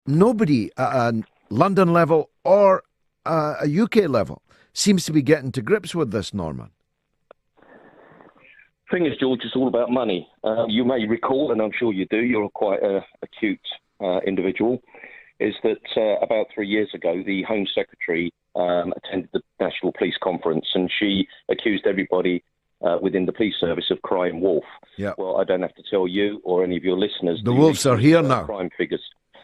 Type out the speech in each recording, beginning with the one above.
nobody at a London level or a UK level seems to be getting to grips with this, Norman. Thing is, George, it's all about money. You may recall, and I'm sure you do, you're quite an acute individual, is that about 3 years ago, the Home Secretary attended the National Police Conference, and she accused everybody within the police service of crying wolf. Yep. Well, I don't have to tell you or any of your listeners. The wolves are here now. Crime figures.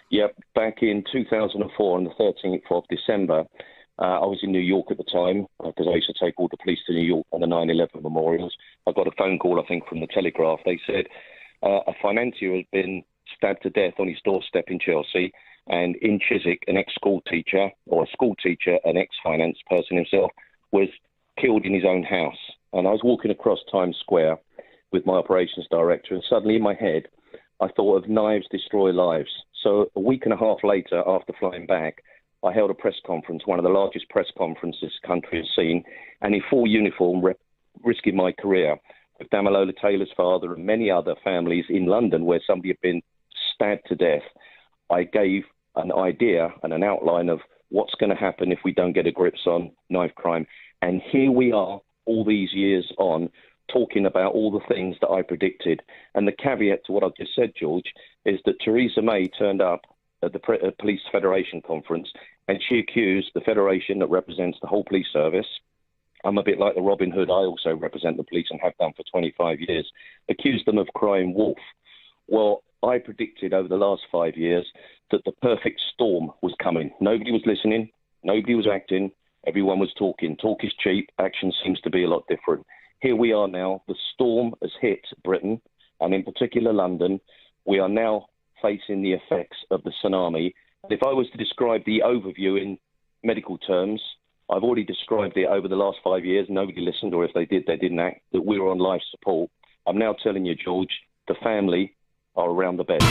Yep, back in 2004 on the 13th of December, I was in New York at the time because I used to take all the police to New York on the 9/11 memorials. I got a phone call, I think, from the Telegraph. They said a financier had been stabbed to death on his doorstep in Chelsea, and in Chiswick, an ex-school teacher, or a school teacher, an ex-finance person himself, was killed in his own house. And I was walking across Times Square with my operations director, and suddenly in my head, I thought of Knives Destroy Lives. So a week and a half later, after flying back, I held a press conference, one of the largest press conferences this country has seen, and in full uniform, risking my career, with Damalola Taylor's father and many other families in London where somebody had been stabbed to death. I gave an idea and an outline of what's going to happen if we don't get a grips on knife crime. And here we are, all these years on, talking about all the things that I predicted. And the caveat to what I've just said, George, is that Theresa May turned up at the Police Federation conference, and she accused the federation that represents the whole police service. I'm a bit like the Robin Hood. I also represent the police and have done for 25 years. Accused them of crying wolf. Well, I predicted over the last 5 years that the perfect storm was coming. Nobody was listening. Nobody was acting. Everyone was talking. Talk is cheap. Action seems to be a lot different. Here we are now. The storm has hit Britain, and in particular London. We are now facing the effects of the tsunami. And if I was to describe the overview in medical terms, I've already described it over the last 5 years. Nobody listened, or if they did, they didn't act, that we were on life support. I'm now telling you, George, the family are around the bend.